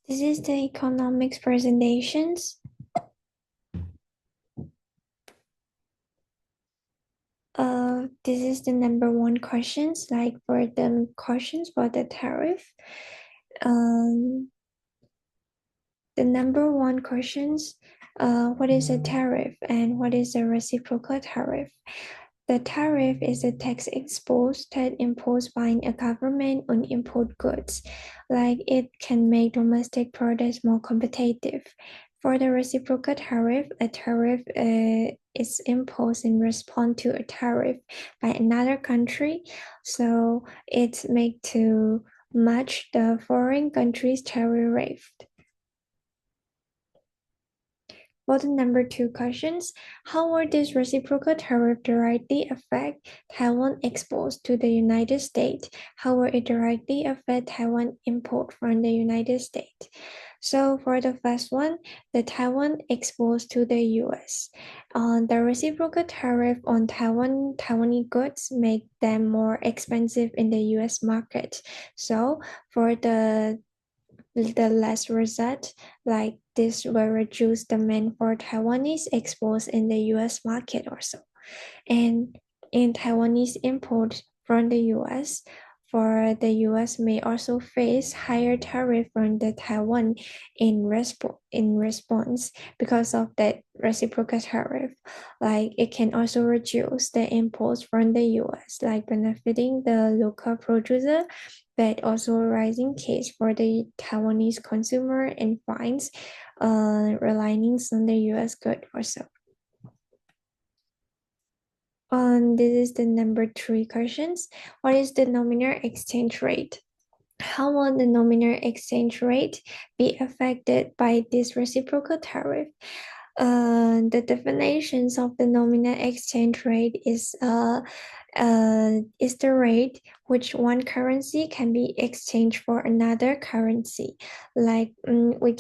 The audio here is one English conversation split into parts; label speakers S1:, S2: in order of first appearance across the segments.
S1: This is the economics presentations. This is the number one questions, like for the questions for the tariff. Um, the number one questions, what is a tariff and what is a reciprocal tariff? The tariff is a tax exposed that imposed by a government on import goods, like it can make domestic products more competitive. For the reciprocal tariff, a tariff is imposed in response to a tariff by another country, so it's made to match the foreign country's tariff rate. For the number two questions, how will this reciprocal tariff directly affect Taiwan exports to the United States? How will it directly affect Taiwan import from the United States? So for the first one, the Taiwan exports to the US. The reciprocal tariff on Taiwanese goods make them more expensive in the US market. So for the last result, like this will reduce demand for Taiwanese exports in the US market also. And in Taiwanese import from the US, for the US may also face higher tariff from the Taiwan in response because of that reciprocal tariff. Like it can also reduce the imports from the US, like benefiting the local producer, but also a rising case for the Taiwanese consumer and fines relying on the US good also. This is the number three questions. What is the nominal exchange rate? How will the nominal exchange rate be affected by this reciprocal tariff? The definitions of the nominal exchange rate is the rate which one currency can be exchanged for another currency. Like we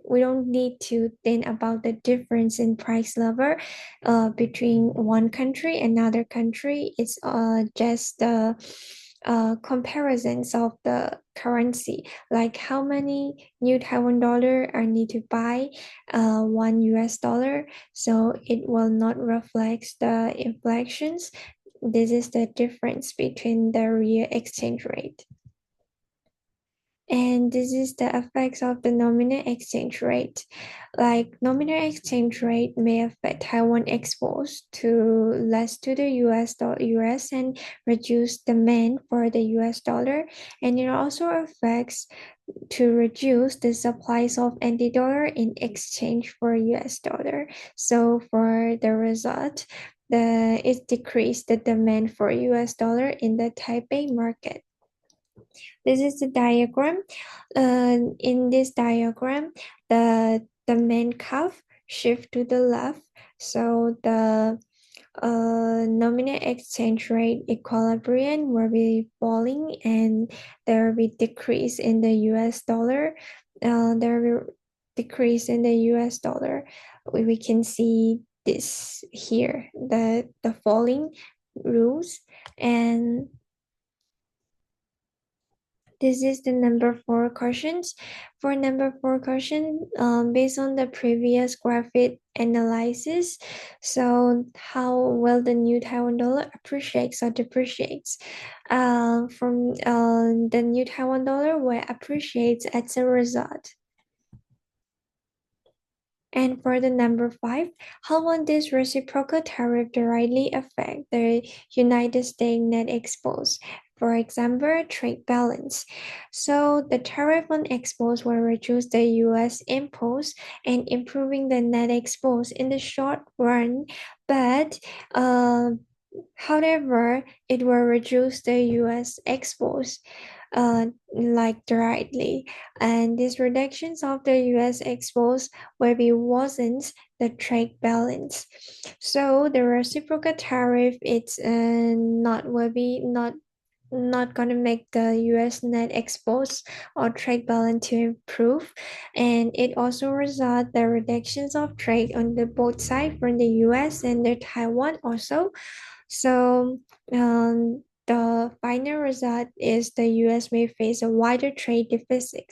S1: we don't need to think about the difference in price level between one country and another country. It's just the comparisons of the currency, like how many new Taiwan dollar I need to buy one US dollar, so it will not reflect the inflations. This is the difference between the real exchange rate. And this is the effects of the nominal exchange rate. Like nominal exchange rate may affect Taiwan exports to less to the US and reduce demand for the US dollar. And it also affects to reduce the supplies of NT dollar in exchange for US dollar. So for the result, it decreased the demand for US dollar in the Taipei market. This is the diagram. In this diagram, the main curve shift to the left. So the nominal exchange rate equilibrium will be falling and there will be decrease in the US dollar. There will decrease in the US dollar. We can see this here, the falling rules. And this is the number four questions. For number four question, based on the previous graphic analysis, so how will the new Taiwan dollar appreciates or depreciates? From the new Taiwan dollar will appreciate as a result. And for the number five, how will this reciprocal tariff directly affect the United States net exports? For example, trade balance. So the tariff on exports will reduce the US imports and improving the net exports in the short run, but however, it will reduce the US exports like directly, and these reductions of the US exports will be worsens the trade balance. So the reciprocal tariff it's not will be not going to make the US net exports or trade balance to improve, and it also result the reductions of trade on the both sides from the US and the Taiwan also. So the final result is the US may face a wider trade deficit.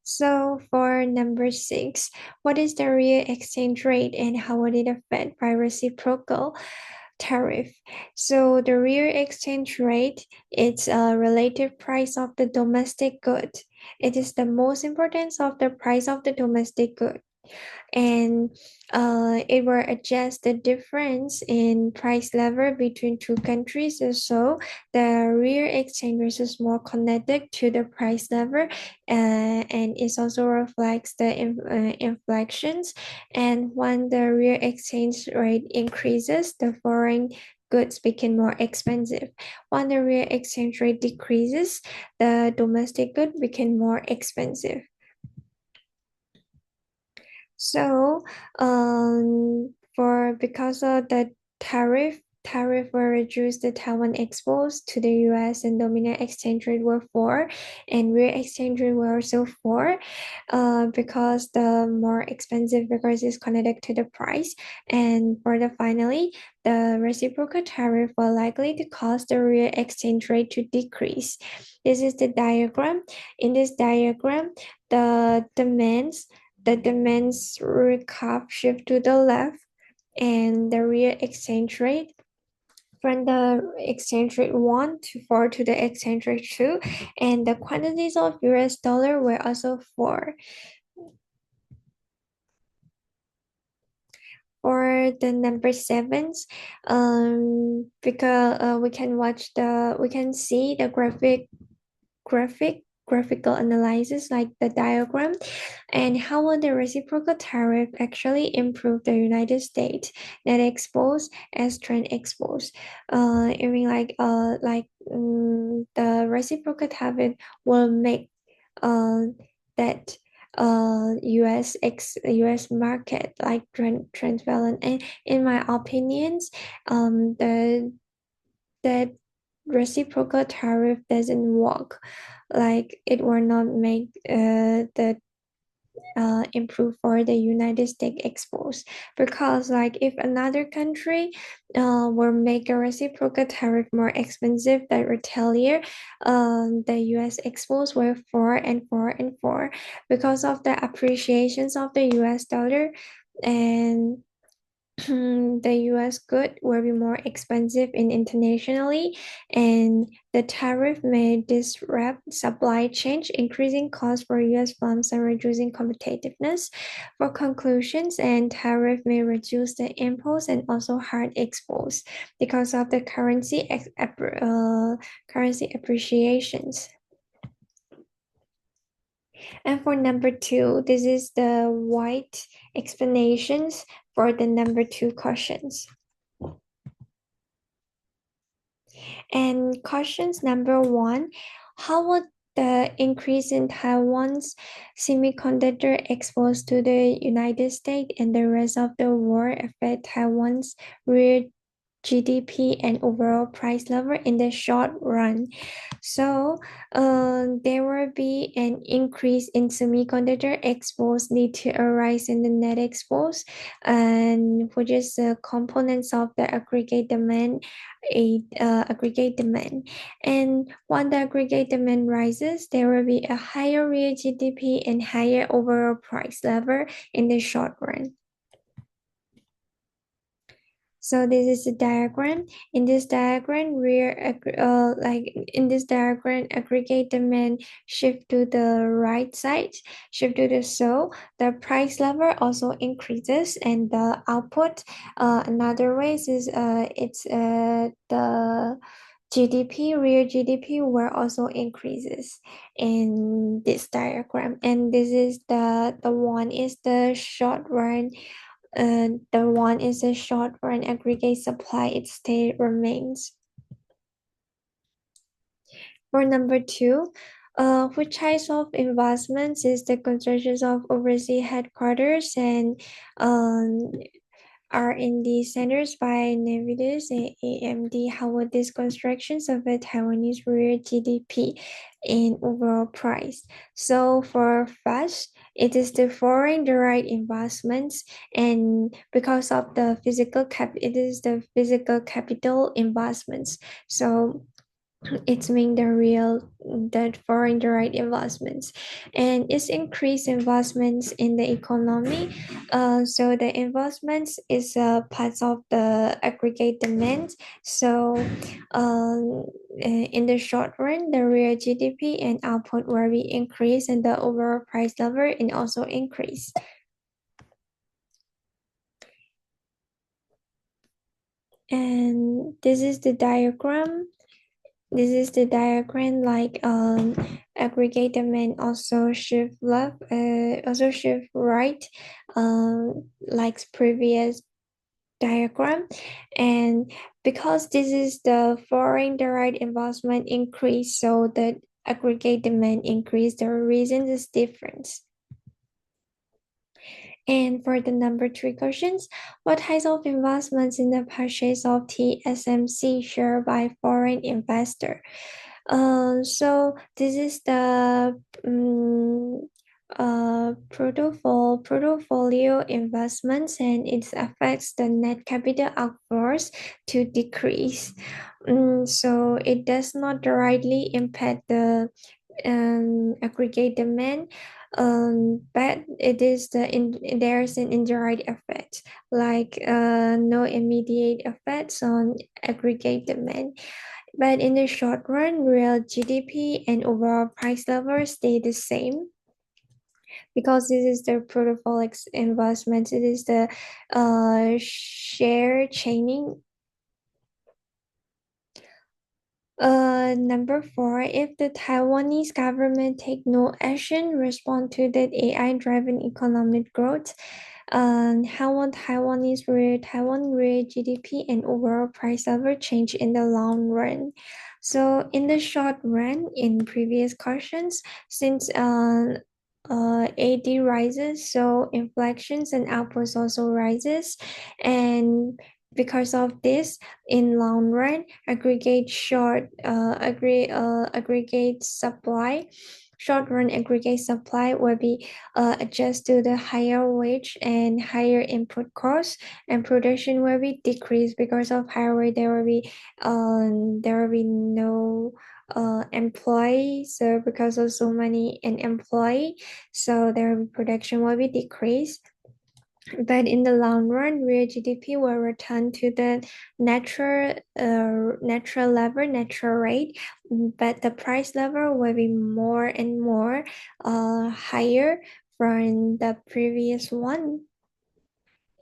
S1: So for number 6, what is the real exchange rate and how would it affect by reciprocal tariff? So the real exchange rate is a relative price of the domestic good. It is the most important of the price of the domestic good, and it will adjust the difference in price level between two countries. So the real exchange rate is more connected to the price level, and it also reflects the inflections. And when the real exchange rate increases, the foreign goods become more expensive. When the real exchange rate decreases, the domestic good become more expensive. So, for because of the tariff will reduce the Taiwan exposed to the US and dominant exchange rate will fall, and real exchange rate will also fall, because the more expensive because it's connected to the price. And for the finally, the reciprocal tariff will likely to cause the real exchange rate to decrease. This is the diagram. In this diagram, the demands recap shift to the left, and the real exchange rate from the exchange rate 1 to 4 to the exchange rate 2, and the quantities of US dollar were also 4. For the number 7s, because we can see the graphical analysis like the diagram, and how will the reciprocal tariff actually improve the United States net exposed as trend exposed. I mean the reciprocal tariff will make that US market like transparent, and in my opinions, the reciprocal tariff doesn't work. Like it will not make the improve for the United States exports, because like if another country will make a reciprocal tariff more expensive than retaliate, the US exports will fall and fall and fall because of the appreciations of the US dollar, and the US good will be more expensive internationally, and the tariff may disrupt supply chain, increasing costs for US firms and reducing competitiveness. For conclusions, and tariff may reduce the imports and also hard exports because of the currency appreciations. And for number 2, this is the white explanations for the number 2 questions. And questions number 1, how would the increase in Taiwan's semiconductor exposed to the United States and the rest of the world affect Taiwan's real GDP and overall price level in the short run? So, there will be an increase in semiconductor exports lead to a rise in the net exports, and which is the components of the aggregate demand. And when the aggregate demand rises, there will be a higher real GDP and higher overall price level in the short run. So this is the diagram. In this diagram, aggregate demand shift to the right side, shift to the so the price level also increases, and the output. Another way is it's the GDP, real GDP, will also increases in this diagram, and this is the one is the short run. The one is a short run aggregate supply, its state remains. For number 2, which types of investments is the construction of overseas headquarters and R&D centers by Navitas and AMD? How would these constructions affect Taiwanese real GDP and overall price? So for first, It is the foreign direct investments, and because of the it is the physical capital investments. So it's mean the foreign direct investments, and it's increased investments in the economy. So the investments is a part of the aggregate demand. So um, in the short run, the real GDP and output will be increased, and the overall price level and also increase. And this is the diagram. This is the diagram, like aggregate demand also shift left, also shift right, like previous diagram. And because this is the foreign direct investment increase, so the aggregate demand increase, the reason is different. And for the number 3 questions, what types of investments in the purchase of TSMC share by foreign investor? So this is the portfolio investments, and it affects the net capital outflows to decrease. So it does not directly impact the aggregate demand, but it is there's an indirect effect, like no immediate effects on aggregate demand. But in the short run, real GDP and overall price levels stay the same, because this is the portfolio investment. It is the share chaining. Number 4, if the Taiwanese government take no action respond to the AI-driven economic growth, how will Taiwan real GDP and overall price level change in the long run? So in the short run, in previous questions, since AD rises, so inflections and outputs also rises, and because of this, in long run, aggregate supply, short run aggregate supply will be adjust to the higher wage and higher input costs, and production will be decreased because of higher wage. There will be no employees, so because of so many an employee, so their production will be decreased. But in the long run, real GDP will return to the natural level, natural rate, but the price level will be more and more higher from the previous one.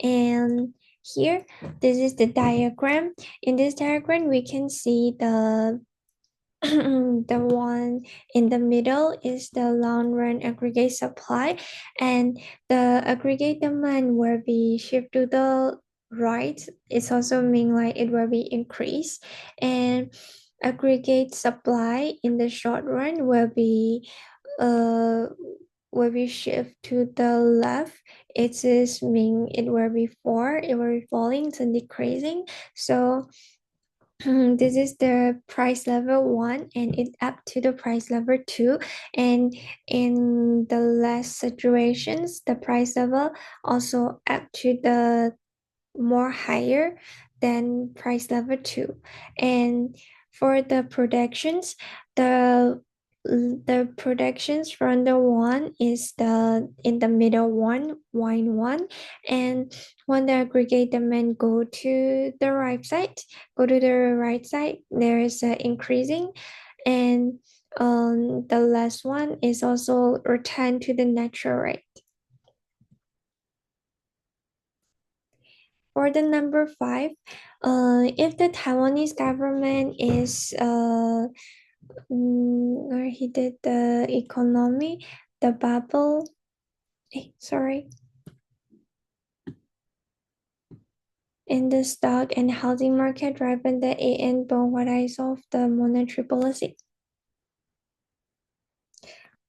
S1: And here, this is the diagram. In this diagram, we can see the one in the middle is the long run aggregate supply, and the aggregate demand will be shift to the right. It's also mean like it will be increased, and aggregate supply in the short run uh will be shift to the left. It is mean it will be falling and decreasing. So this is the price level 1, and it up to the price level 2, and in the last situations the price level also up to the more higher than price level 2. And for the productions, the productions from the one is the in the middle one, wine one. And when the aggregate demand go to the right side, there is a increasing, and the last one is also return to the natural rate. For the number 5, if the Taiwanese government is where he did the economy, the bubble, sorry, in the stock and housing market driven the AN bond rise of the monetary policy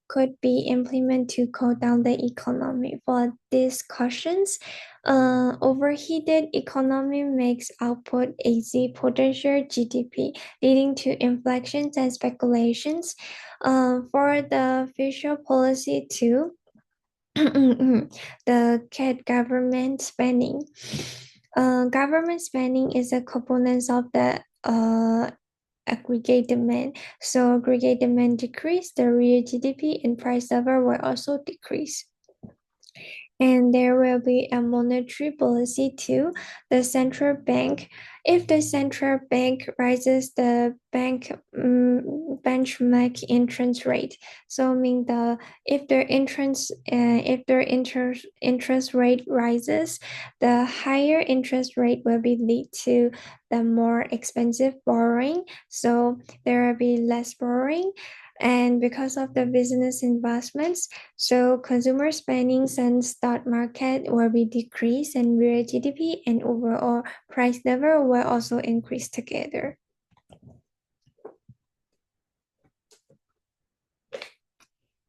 S1: could be implemented to cool down the economy. For these questions, overheated economy makes output easy potential GDP, leading to inflections and speculations. For the fiscal policy too, The CAD government spending. Government spending is a component of the aggregate demand. So aggregate demand decrease, the real GDP and price level will also decrease. And there will be a monetary policy too. The central bank, if the central bank raises the bank benchmark interest rate, so mean the if their interest rate rises, the higher interest rate will be lead to the more expensive borrowing. So there will be less borrowing. And because of the business investments, so consumer spendings and stock market will be decreased, and real GDP and overall price level will also increase together.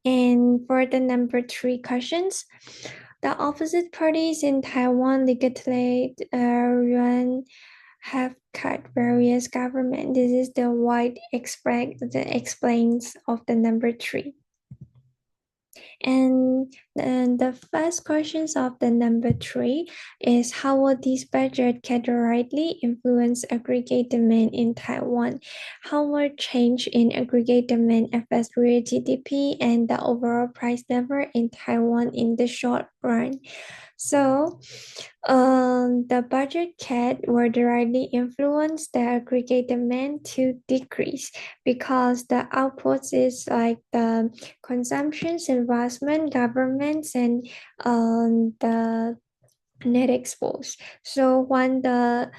S1: And for the number 3 questions, the opposite parties in Taiwan legislate yuan have cut various government. This is the wide explains of the number 3. And then the first questions of the number 3 is how will this budget categorically influence aggregate demand in Taiwan? How will change in aggregate demand affect real GDP and the overall price level in Taiwan in the short run? So, the budget cut will directly influence the aggregate demand to decrease because the outputs is like the consumptions, investment, governments, and the net exports. So when the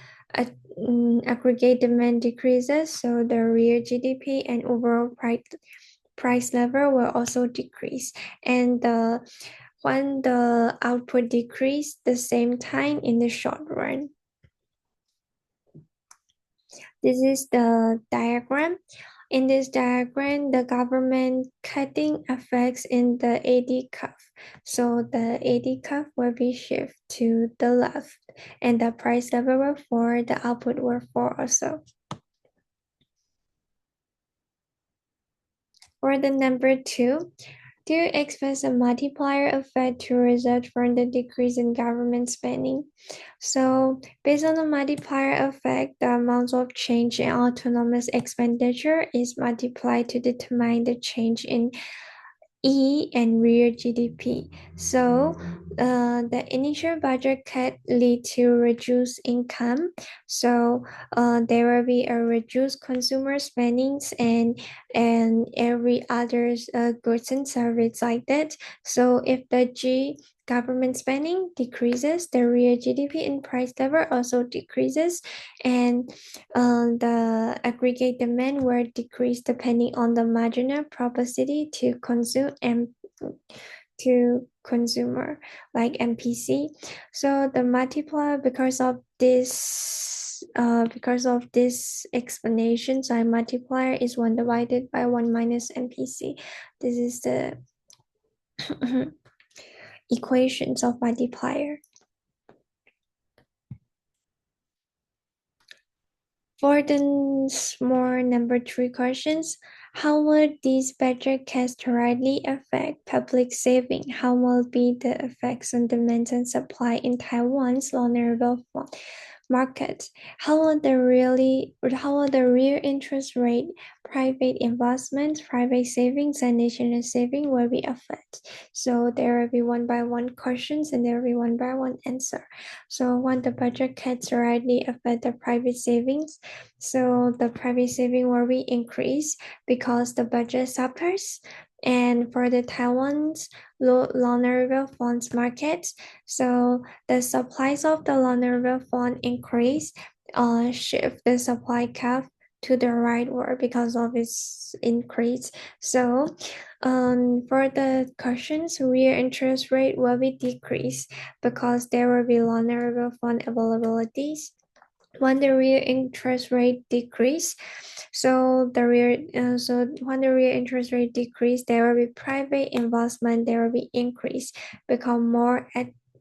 S1: aggregate demand decreases, so the real GDP and overall price level will also decrease, and when the output decrease the same time in the short run. This is the diagram. In this diagram, the government cutting affects in the AD curve. So the AD curve will be shift to the left, and the price level will fall, the output will fall also. For the number 2, do you expect a multiplier effect to result from the decrease in government spending? So, based on the multiplier effect, the amount of change in autonomous expenditure is multiplied to determine the change in E and real GDP. So the initial budget cut lead to reduced income. So there will be a reduced consumer spendings and every other goods and service like that. So if the government spending decreases, the real GDP and price level also decreases, and the aggregate demand will decrease depending on the marginal propensity to consume and to consumer like MPC. So the multiplier because of this explanation, so multiplier is 1 divided by 1 minus MPC. This is the equations of multiplier. For the more number 3 questions, how would these budget cuts directly affect public saving? How will be the effects on demand and supply in Taiwan's vulnerable market? How will the real interest rate, private investments, private savings, and national saving will be affected? So there will be 1 by 1 questions and there will be 1 by 1 answer. So when the budget cuts directly affect the private savings, so the private saving will be increased because the budget suffers. And for the Taiwan's vulnerable funds market, so the supplies of the vulnerable fund increase, shift the supply curve to the rightward because of its increase. So for the questions, real interest rate will be decreased because there will be vulnerable fund availabilities. When the real interest rate decrease, so when the real interest rate decrease, there will be private investment, there will be increase, become more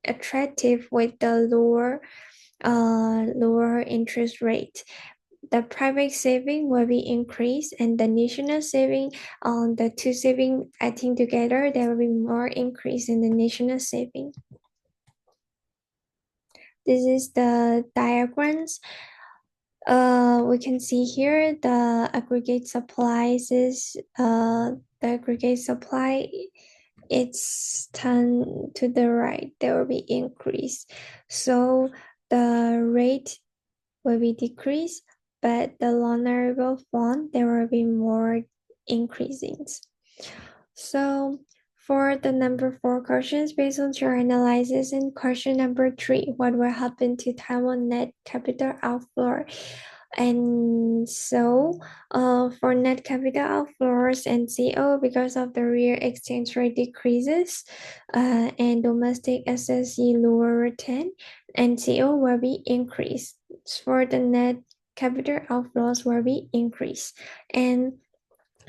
S1: attractive with the lower interest rate. the private saving will be increased, and the national saving, the two saving adding together, there will be more increase in the national saving. This is the diagrams. We can see here the aggregate supplies is the aggregate supply, it's turned to the right, there will be increase. So the rate will be decreased, but the vulnerable fund, there will be more increasing. So for the number 4 questions, based on your analysis, in question number 3, what will happen to Taiwan net capital outflow? And so for net capital outflows and CO, because of the real exchange rate decreases and domestic SSE lower return, and CO will be increased. For the net capital outflows will be increased, and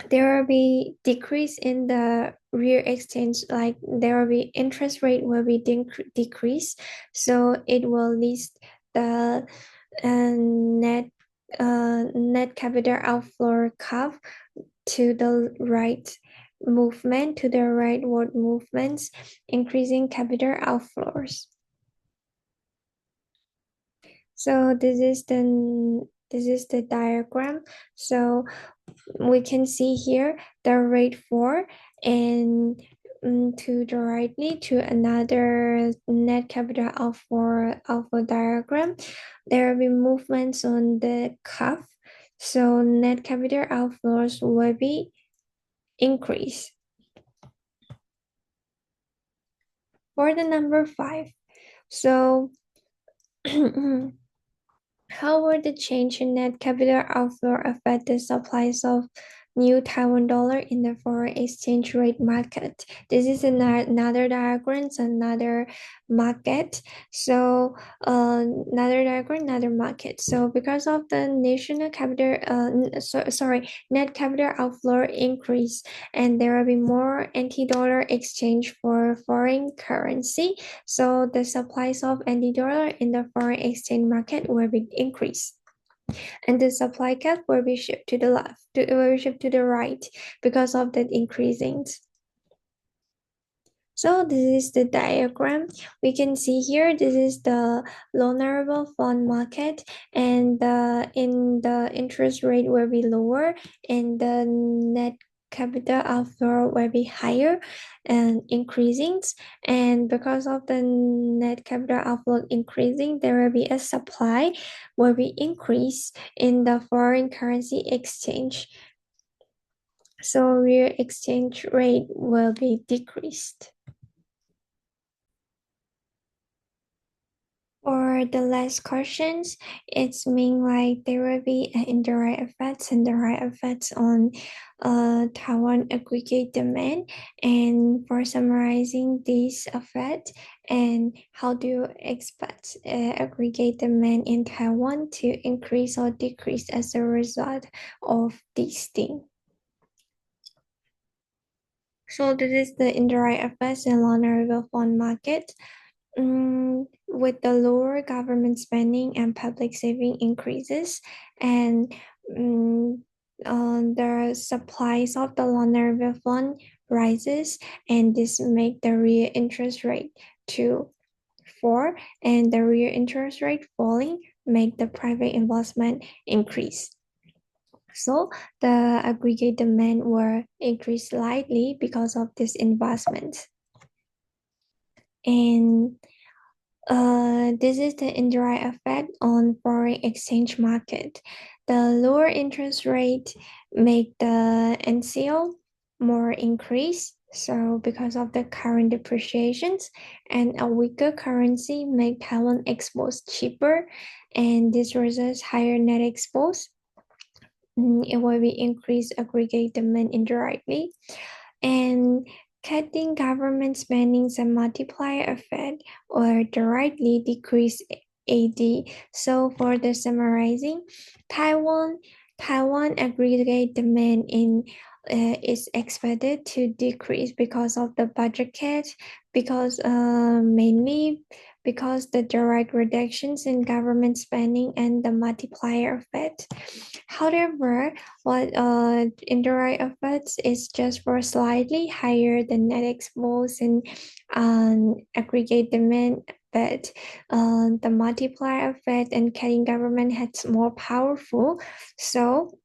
S1: there will be decrease in the real exchange, like there will be interest rate will be decreased, so it will lead the net net capital outflow curve to the right movement, to the rightward movements, increasing capital outflows. So this is the diagram. So we can see here the rate 4, and to the rightly to another net capital outflow diagram, there will be movements on the curve. So net capital outflows will be increased. For the number 5, so how will the change in net capital outflow affect the supplies of new Taiwan dollar in the foreign exchange rate market? This is another diagram, another market. So another diagram, another market. So because of the national capital, net capital outflow increase, and there will be more anti-dollar exchange for foreign currency. So the supplies of anti-dollar in the foreign exchange market will be increased, and the supply cap will be shifted to the left, will be shifted to the right because of that increasing. So this is the diagram. We can see here, this is the vulnerable fund market, and in the interest rate will be lower, and the net capital outflow will be higher and increasing. And because of the net capital outflow increasing, there will be a supply will be increased in the foreign currency exchange. So real exchange rate will be decreased. For the last questions, it's mean like there will be an indirect effects and direct effects on Taiwan aggregate demand. And for summarizing these effects, and how do you expect aggregate demand in Taiwan to increase or decrease as a result of these things? So this is the indirect effects in vulnerable fund market. With the lower government spending and public saving increases, and the supplies of the vulnerable fund rises, and this make the real interest rate to 4, and the real interest rate falling make the private investment increase. So the aggregate demand will increase slightly because of this investment. And this is the indirect effect on foreign exchange market. The lower interest rate make the NCO more increase. So because of the current depreciations, and a weaker currency make Taiwan exports cheaper, and this results higher net exports. It will be increased aggregate demand indirectly, and cutting government spendings and multiplier effect or directly decrease AD. So for the summarizing, Taiwan aggregate demand in is expected to decrease because of the budget cut, because mainly because the direct reductions in government spending and the multiplier effect. However, what indirect effects is just for slightly higher than net exports and aggregate demand, but the multiplier effect and cutting government has more powerful. So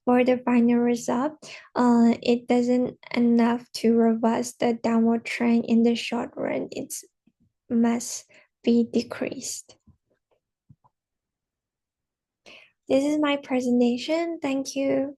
S1: for the final result, it doesn't enough to reverse the downward trend in the short run. It must be decreased. This is my presentation. Thank you.